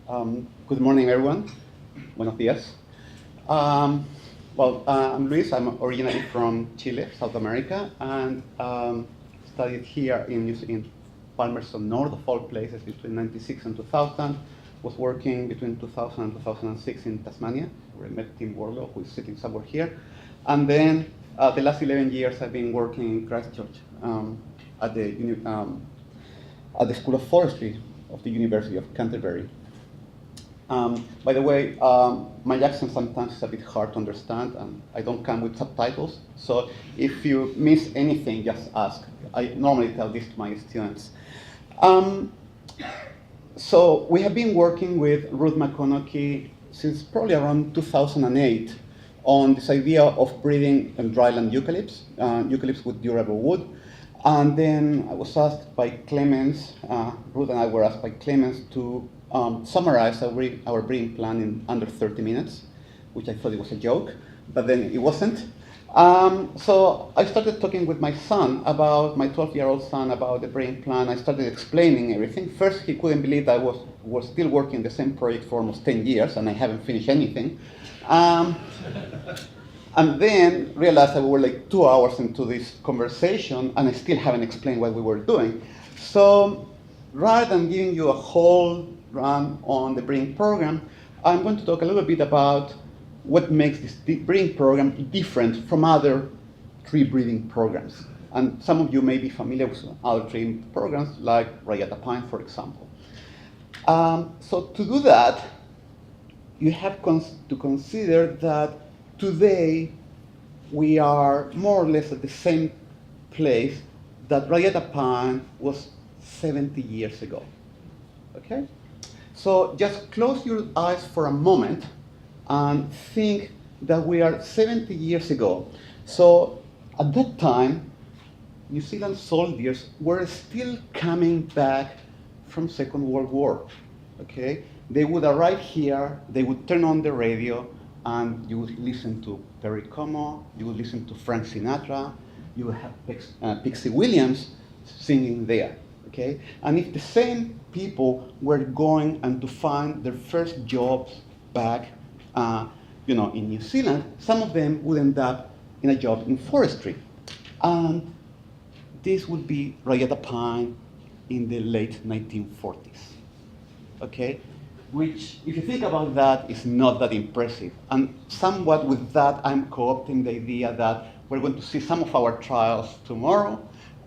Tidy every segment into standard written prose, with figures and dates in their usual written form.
Good morning, everyone. Buenos días. I'm Luis. I'm originally from Chile, South America, and studied here in Palmerston North, of all places, between 96 and 2000. Was working between 2000 and 2006 in Tasmania, where I met Tim Warlow, who is sitting somewhere here. And then the last 11 years I've been working in Christchurch at the School of Forestry of the University of Canterbury. By the way, my accent sometimes is a bit hard to understand, and I don't come with subtitles. So if you miss anything, just ask. I normally tell this to my students. So we have been working with Ruth McConaughey since probably around 2008 on this idea of breeding dryland eucalypts, eucalypts with durable wood. And then I was asked by Clemens, Ruth and I were asked by Clemens to summarize our breeding plan in under 30 minutes, which I thought it was a joke, but then it wasn't. So I started talking with my son about, my 12-year-old son, about the breeding plan. I started explaining everything. First, he couldn't believe that I was still working the same project for almost 10 years, and I haven't finished anything. And then realized that we were like 2 hours into this conversation, and I still haven't explained what we were doing. So rather than giving you a whole run on the breeding program, I'm going to talk a little bit about what makes this breeding program different from other tree breeding programs. And some of you may be familiar with other tree programs, like Rayata pine, for example. So to do that, you have to consider that today we are more or less at the same place that Rayata pine was 70 years ago. Okay? So just close your eyes for a moment and think that we are 70 years ago. So at that time, New Zealand soldiers were still coming back from Second World War. Okay? They would arrive here, they would turn on the radio, and you would listen to Perry Como, you would listen to Frank Sinatra, you would have Pixie Williams singing there. Okay? And if the same people were going and to find their first jobs back in New Zealand, some of them would end up in a job in forestry. And this would be Rayata pine in the late 1940s. Okay? Which, if you think about that, is not that impressive. And somewhat with that, I'm co-opting the idea that we're going to see some of our trials tomorrow,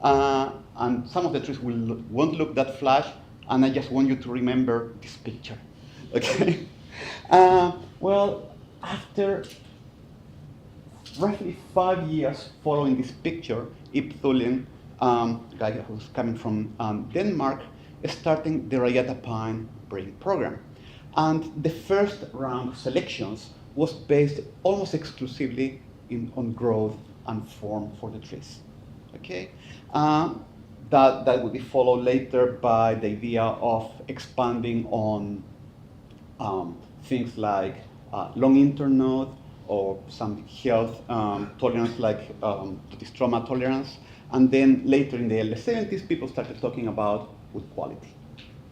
and some of the trees won't look that flash, and I just want you to remember this picture. Okay? Well, after roughly 5 years following this picture, Ib Thulin, a guy who's coming from Denmark, is starting the Rayata pine breeding program. And the first round of selections was based almost exclusively on growth and form for the trees. Okay? That would be followed later by the idea of expanding on things like long internode or some health tolerance like Totistroma tolerance. And then later in the early 70s, people started talking about wood quality.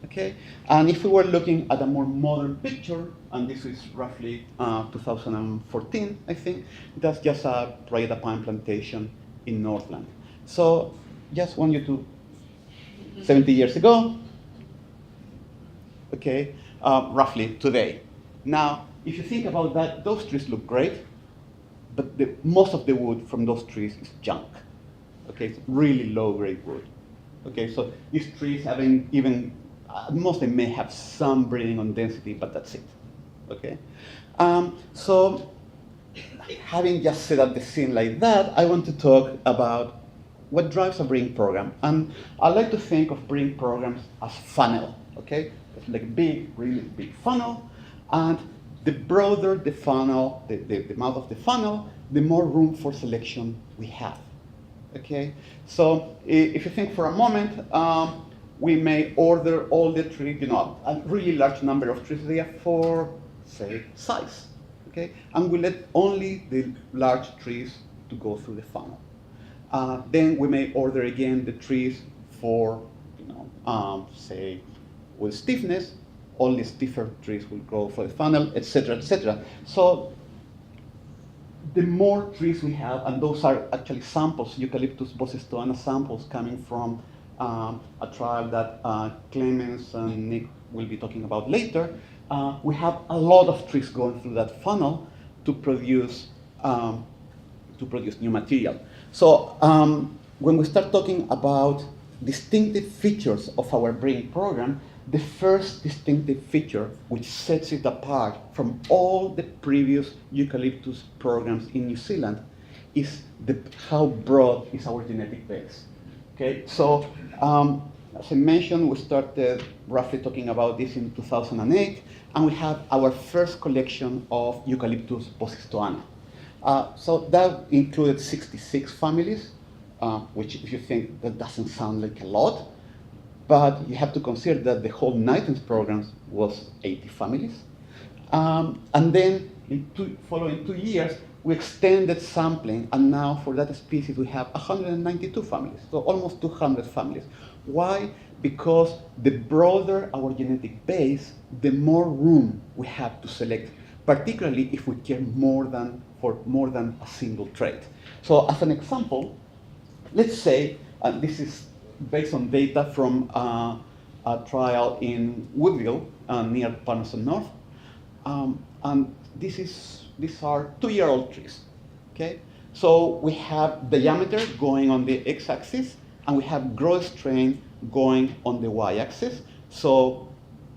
Okay? And if we were looking at a more modern picture, and this is roughly 2014, I think, that's just a Rayata pine plantation in Northland. So just want you to, 70 years ago, okay, roughly today. Now, if you think about that, those trees look great, but most of the wood from those trees is junk. Okay, it's really low-grade wood. Okay, so these trees haven't even, at most they may have some breeding on density, but that's it. Okay, so having just set up the scene like that, I want to talk about what drives a breeding program. And I like to think of breeding programs as funnel. Okay, it's like a big, really big funnel, and the broader the funnel, the mouth of the funnel, the more room for selection we have. Okay, so if you think for a moment, we may order all the trees, a really large number of trees there for, say, size. Okay, and we let only the large trees to go through the funnel. Then we may order again the trees for, say, with stiffness all these different trees will grow for the funnel, etc., etc. So the more trees we have, and those are actually samples, Eucalyptus bossistoana samples coming from a trial that Clemens and Nick will be talking about later, we have a lot of trees going through that funnel to produce new material. So when we start talking about distinctive features of our breeding program, the first distinctive feature which sets it apart from all the previous eucalyptus programs in New Zealand is how broad is our genetic base. Okay, so as I mentioned, we started roughly talking about this in 2008, and we have our first collection of Eucalyptus bossistoana. So that included 66 families, which if you think that doesn't sound like a lot, but you have to consider that the whole Knightons program was 80 families. And then in following 2 years, we extended sampling, and now for that species we have 192 families, so almost 200 families. Why? Because the broader our genetic base, the more room we have to select, particularly if we care for more than a single trait. So as an example, let's say, and this is based on data from a trial in Woodville near Palmerston North, and these are 2-year-old trees. Okay, so we have diameter going on the x-axis, and we have growth strain going on the y-axis. So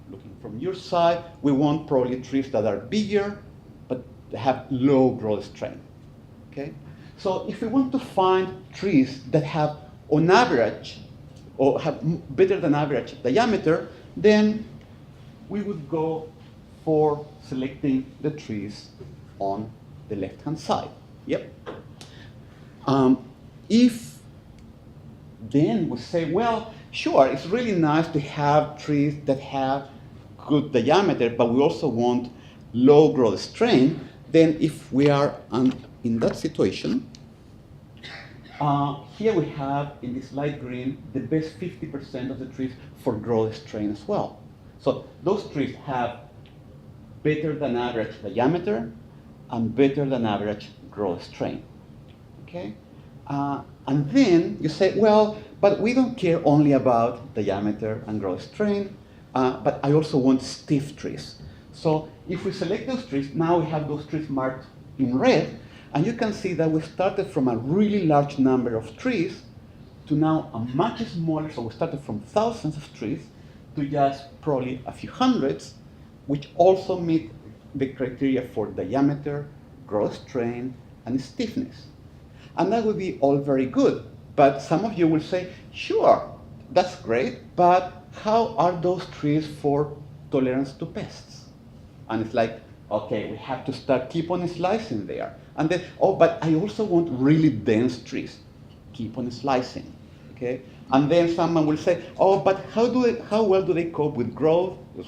looking from your side, we want probably trees that are bigger, but they have low growth strain. Okay, so if we want to find trees that have, on average, or have better than average diameter, then we would go for selecting the trees on the left-hand side. Yep. If then we say, well, sure, it's really nice to have trees that have good diameter, but we also want low growth strain, then if we are in that situation, here we have, in this light green, the best 50% of the trees for growth strain as well. So those trees have better than average diameter and better than average growth strain. Okay? And then you say, well, but we don't care only about diameter and growth strain, but I also want stiff trees. So if we select those trees, now we have those trees marked in red, and you can see that we started from a really large number of trees to now a much smaller, so we started from thousands of trees to just probably a few hundreds, which also meet the criteria for diameter, growth strain, and stiffness. And that would be all very good, but some of you will say, sure, that's great, but how are those trees for tolerance to pests? And it's like, okay, we have to start keep on slicing there. And then, oh, but I also want really dense trees. Keep on slicing, okay? And then someone will say, oh, but how well do they cope with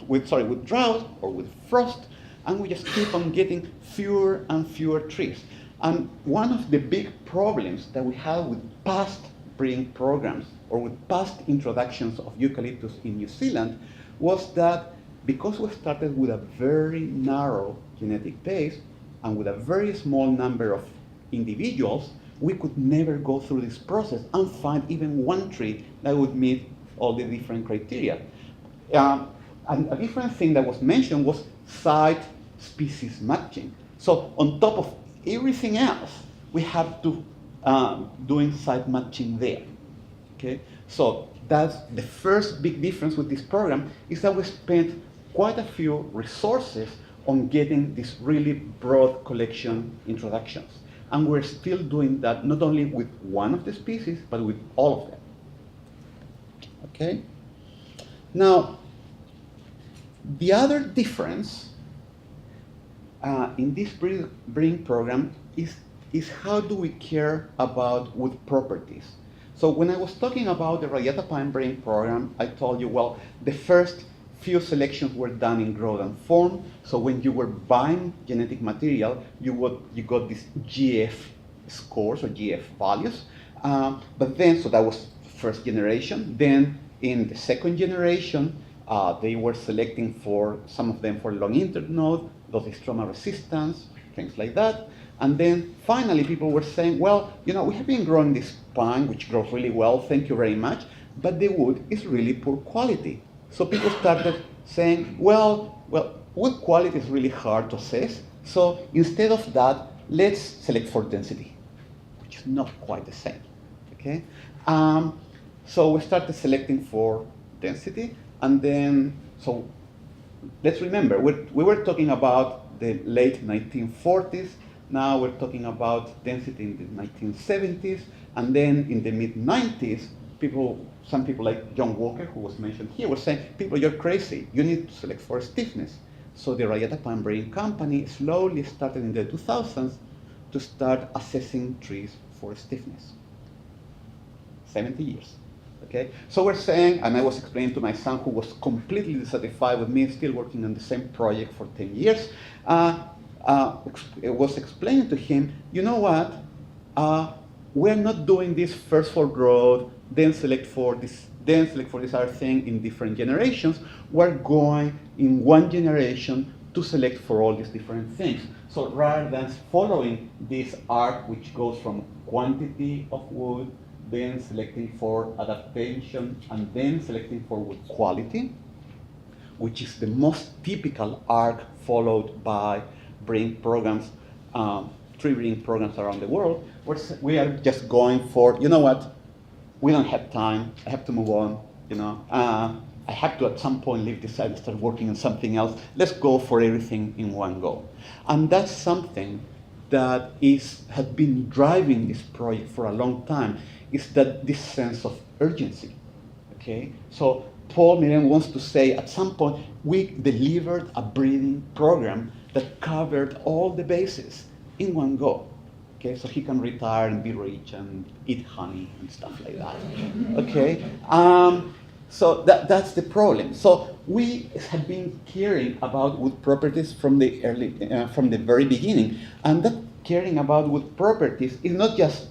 with drought or with frost? And we just keep on getting fewer and fewer trees. And one of the big problems that we have with past breeding programs or with past introductions of eucalyptus in New Zealand was that because we started with a very narrow genetic base and with a very small number of individuals, we could never go through this process and find even one tree that would meet all the different criteria. And a different thing that was mentioned was site-species matching. So on top of everything else, we have to doing site matching there. Okay, so that's the first big difference with this program, is that we spent quite a few resources on getting this really broad collection introductions. And we're still doing that not only with one of the species, but with all of them. Okay? Now, the other difference in this breeding program is how do we care about wood properties. So when I was talking about the radiata pine breeding program, I told you, well, the first few selections were done in growth and form. So when you were buying genetic material, you got these GF scores or GF values. But then, so that was first generation. Then in the second generation, They were selecting for some of them for long internode, those stroma resistance, things like that. And then finally people were saying, well, we have been growing this pine, which grows really well, thank you very much, but the wood is really poor quality. So people started saying, well, wood quality is really hard to assess, so instead of that, let's select for density, which is not quite the same, okay? So we started selecting for density, and then, so let's remember, we were talking about the late 1940s, now we're talking about density in the 1970s, and then in the mid-90s, some people like John Walker, who was mentioned here, were saying, people, you're crazy, you need to select for stiffness. So the Rayeta Pine Breeding Company slowly started in the 2000s to start assessing trees for stiffness. 70 years. Okay? So we're saying, and I was explaining to my son, who was completely dissatisfied with me, still working on the same project for 10 years, it was explaining to him, you know what, we're not doing this first for growth, then select for this other thing in different generations. We're going in one generation to select for all these different things. So rather than following this arc, which goes from quantity of wood, then selecting for adaptation, and then selecting for wood quality, which is the most typical arc followed by breeding programs, tree breeding programs around the world, we are just going for, you know what, we don't have time, I have to move on, I have to at some point leave this side and start working on something else. Let's go for everything in one go. And that's something that has been driving this project for a long time, is that this sense of urgency, okay? So Paul Miren wants to say, at some point, we delivered a breeding program that covered all the bases in one go. Okay, so he can retire and be rich and eat honey and stuff like that. Okay, so that's the problem. So we have been caring about wood properties from the very beginning, and that caring about wood properties is not just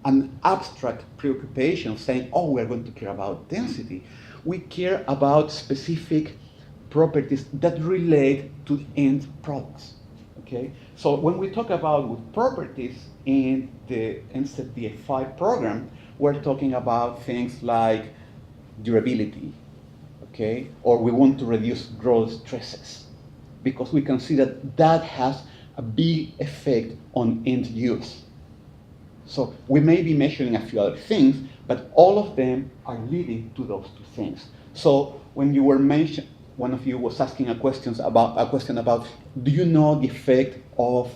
an abstract preoccupation saying, oh, we're going to care about density. We care about specific properties that relate to end products. Okay? So when we talk about wood properties in the NZDFI program, we're talking about things like durability, okay? Or we want to reduce growth stresses, because we can see that that has a big effect on end use. So we may be measuring a few other things, but all of them are leading to those two things. So when you were mentioned, one of you was asking a question about, do you know the effect of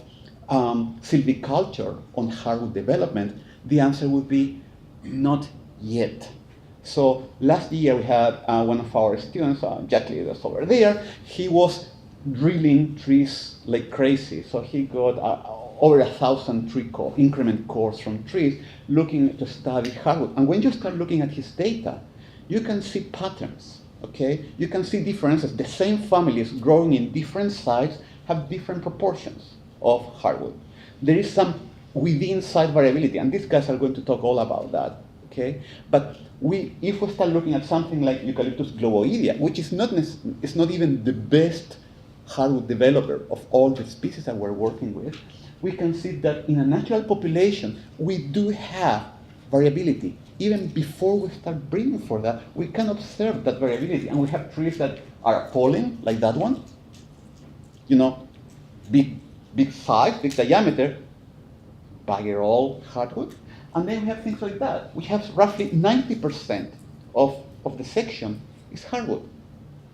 silviculture on hardwood development? The answer would be not yet. So last year we had one of our students, Jack Lee, that's over there. He was drilling trees like crazy. So he got over 1,000 tree increment cores from trees, looking to study hardwood. And when you start looking at his data, you can see patterns. Okay, you can see differences. The same families growing in different sites have different proportions of hardwood. There is some within site variability, and these guys are going to talk all about that. Okay, but if we start looking at something like Eucalyptus globoidea, which is not even the best hardwood developer of all the species that we're working with, we can see that in a natural population we do have variability. Even before we start breeding for that, we can observe that variability. And we have trees that are falling, like that one. Big size, big diameter, bagger all hardwood. And then we have things like that. We have roughly 90% of the section is hardwood.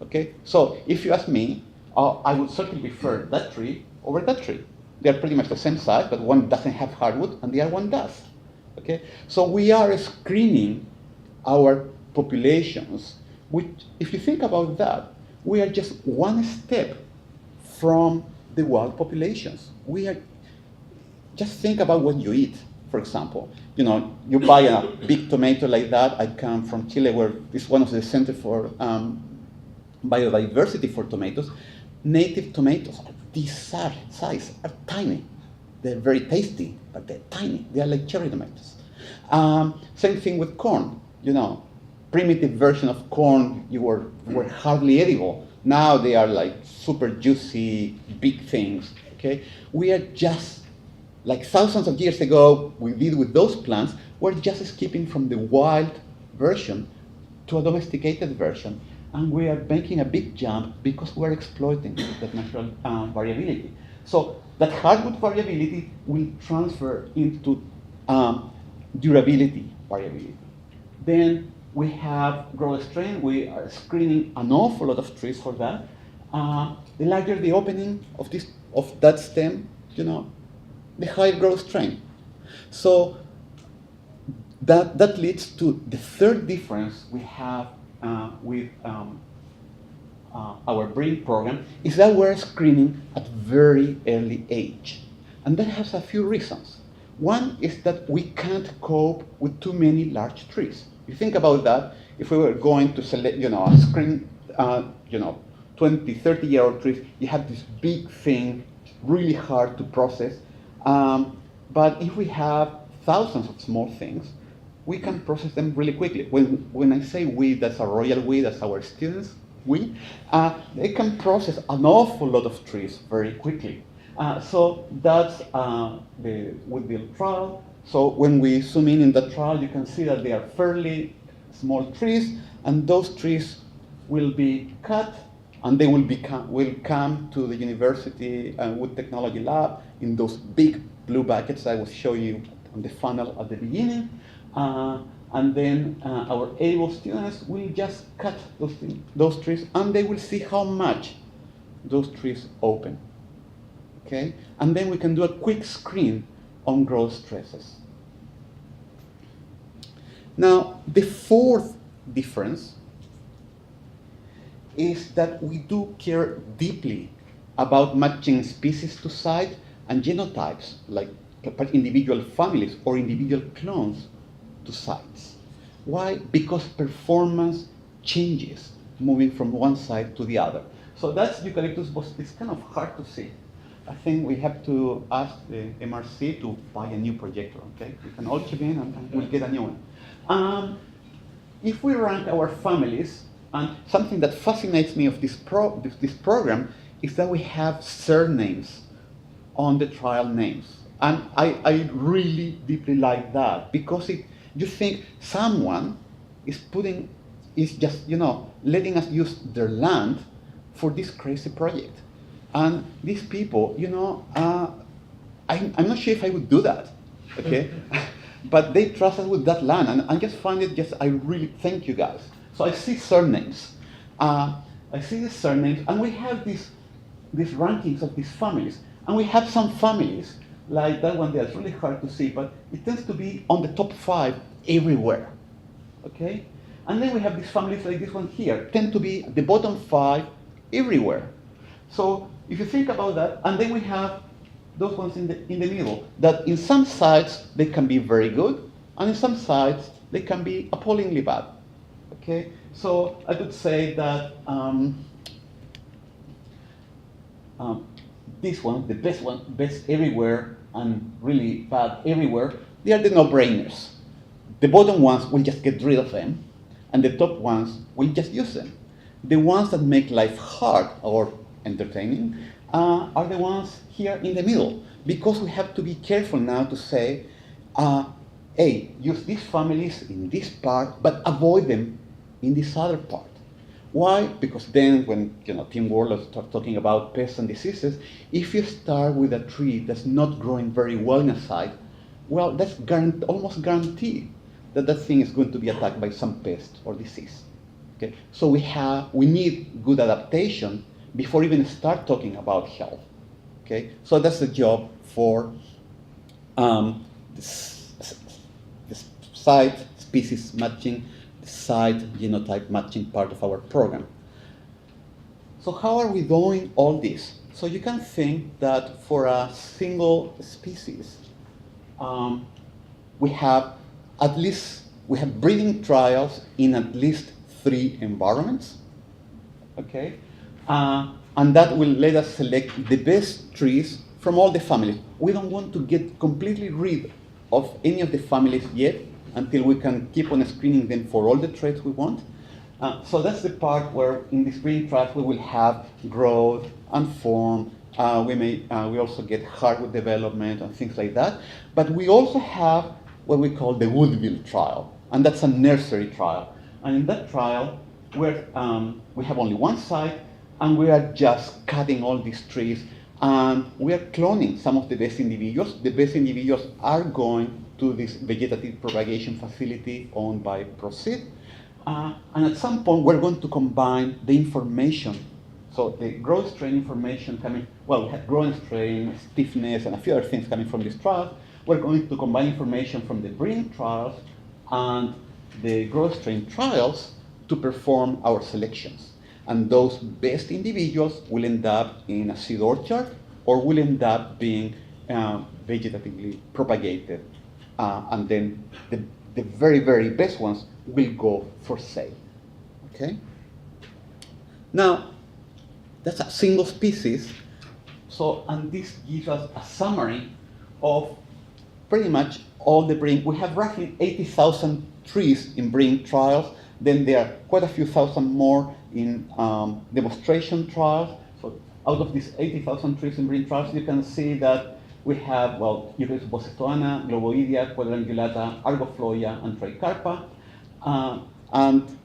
Okay? So if you ask me, I would certainly prefer that tree over that tree. They're pretty much the same size, but one doesn't have hardwood and the other one does. Okay? So we are screening our populations, which, if you think about that, we are just one step from the wild populations. We are, just think about what you eat, for example. You buy a big tomato like that. I come from Chile, where it's one of the centers for biodiversity for tomatoes. Native tomatoes are this size, are tiny. They're very tasty, but they're tiny. They are like cherry tomatoes. Same thing with corn. primitive version of corn were hardly edible. Now they are like super juicy, big things. Okay, we are just like thousands of years ago we did with those plants. We're just skipping from the wild version to a domesticated version, and we are making a big jump because we're exploiting that natural variability. So that hardwood variability will transfer into durability variability. Then we have growth strain. We are screening an awful lot of trees for that. The larger the opening of that stem, the higher growth strain. So that leads to the third difference we have with our breeding program is that we're screening at very early age. And that has a few reasons. One is that we can't cope with too many large trees. You think about that, if we were going to select, screen, 20, 30-year-old trees, you have this big thing, really hard to process. But if we have thousands of small things, we can process them really quickly. When I say we, that's a royal we, that's our students, they can process an awful lot of trees very quickly. So that's the Woodville trial. So when we zoom in the trial, you can see that they are fairly small trees, and those trees will be cut, and they will come to the university wood technology lab in those big blue buckets I was showing you on the funnel at the beginning. And then our able students will just cut those trees, and they will see how much those trees open. Okay? And then we can do a quick screen on growth stresses. Now, the fourth difference is that we do care deeply about matching species to site and genotypes, like individual families or individual clones to sites. Why? Because performance changes moving from one site to the other. So that's eucalyptus, but it's kind of hard to see. I think we have to ask the MRC to buy a new projector, okay? We can all chip in and we'll get a new one. If we rank our families, and something that fascinates me of this program is that we have surnames on the trial names. And I really deeply like that, because you think someone is just, letting us use their land for this crazy project. And these people, I'm not sure if I would do that, okay? But they trust us with that land, and I just find it I really thank you guys. So I see surnames. I see these surnames, and we have these rankings of these families. And we have some families, like that one there, it's really hard to see, but it tends to be on the top 5 everywhere, okay? And then we have these families like this one here, tend to be the bottom 5 everywhere. So if you think about that, and then we have those ones in the middle, that in some sites they can be very good, and in some sites they can be appallingly bad, okay? So I could say that this one, the best one, best everywhere and really bad everywhere, they are the no-brainers. The bottom ones, will just get rid of them, and the top ones, will just use them. The ones that make life hard or entertaining are the ones here in the middle, because we have to be careful now to say, hey, use these families in this part, but avoid them in this other part. Why? Because then when Tim Warlock starts talking about pests and diseases, if you start with a tree that's not growing very well in a site, well, that's almost guaranteed that that thing is going to be attacked by some pest or disease. Okay? So we need good adaptation before even start talking about health. Okay? So that's the job for this site species matching, the site genotype matching part of our program. So how are we doing all this? So you can think that for a single species, we have breeding trials in at least 3 environments, okay? And that will let us select the best trees from all the families. We don't want to get completely rid of any of the families yet, until we can keep on screening them for all the traits we want. So that's the part where in these breeding trials we will have growth and form. We also get hardwood development and things like that. But we also have what we call the Woodville trial, and that's a nursery trial. And in that trial, we have only one site, and we are just cutting all these trees, and we are cloning some of the best individuals. The best individuals are going to this vegetative propagation facility owned by Proceed. And at some point, we're going to combine the information. So the growth strain information coming, well, we have growing strain, stiffness, and a few other things coming from these trials. We're going to combine information from the breeding trials and the growth strain trials to perform our selections. And those best individuals will end up in a seed orchard or will end up being vegetatively propagated. And then the very, very best ones will go for sale. Okay? Now, that's a single species. So, and this gives us a summary of pretty much all the breeding. We have roughly 80,000 trees in breeding trials. Then there are quite a few thousand more in demonstration trials. So out of these 80,000 trees in breeding trials, you can see that we have, well, Eucalyptus bocestoana, Globoidea, Quadrangulata, Argofloia, and Tricarpa. And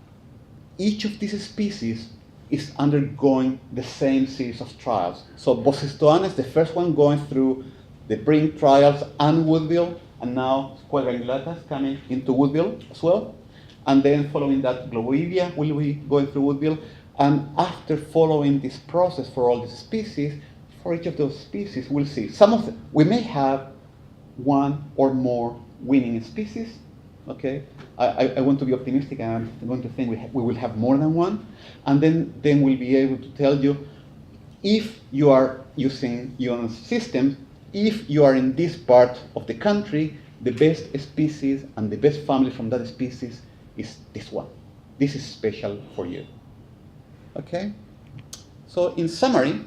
each of these species is undergoing the same series of trials. So bocestoana is the first one going through the breeding trials and Woodville, and now Quadrangulata is coming into Woodville as well. And then following that, Globoidea will be going through Woodville. And after following this process for all these species, for each of those species, we'll see. Some of them, we may have one or more winning species. Okay, I want to be optimistic, and I'm going to think we will have more than one. And then we'll be able to tell you if you are using your system, if you are in this part of the country, the best species and the best family from that species is this one. This is special for you. Okay? So in summary,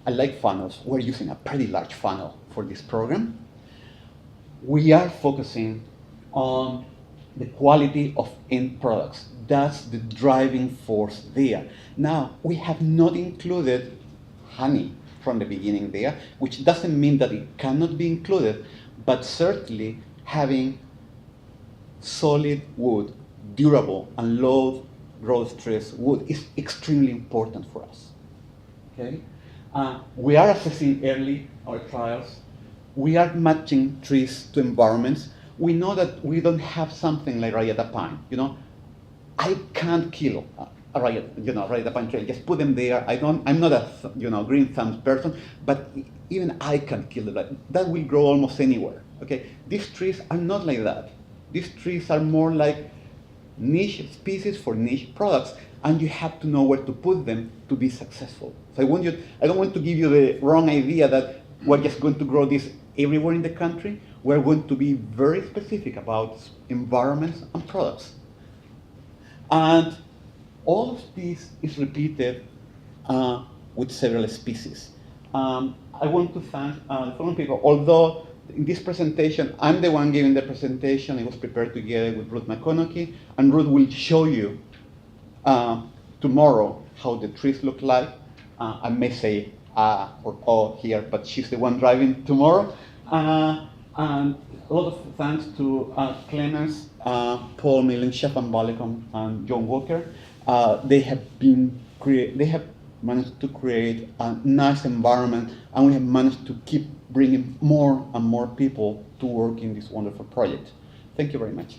I like funnels. We're using a pretty large funnel for this program. We are focusing on the quality of end products. That's the driving force there. Now, we have not included honey from the beginning there, which doesn't mean that it cannot be included, but certainly having solid wood, durable and low growth stress wood is extremely important for us. Okay? We are assessing early our trials. We are matching trees to environments. We know that we don't have something like Rayata pine. You know, I can't kill a Rayata pine tree. Just put them there. I'm not a green thumbs person, but even I can't kill them. That will grow almost anywhere. Okay, these trees are not like that. These trees are more like niche species for niche products, and you have to know where to put them to be successful. So I don't want to give you the wrong idea that we're just going to grow this everywhere in the country. We're going to be very specific about environments and products. And all of this is repeated with several species. I want to thank the following people. Although in this presentation, I'm the one giving the presentation. It was prepared together with Ruth McConaughey, and Ruth will show you tomorrow how the trees look like. I may say or oh here, but she's the one driving tomorrow. And a lot of thanks to Clemens, Paul Millen, Stefan Balecom, and John Walker. They have managed to create a nice environment, and we have managed to keep bringing more and more people to work in this wonderful project. Thank you very much.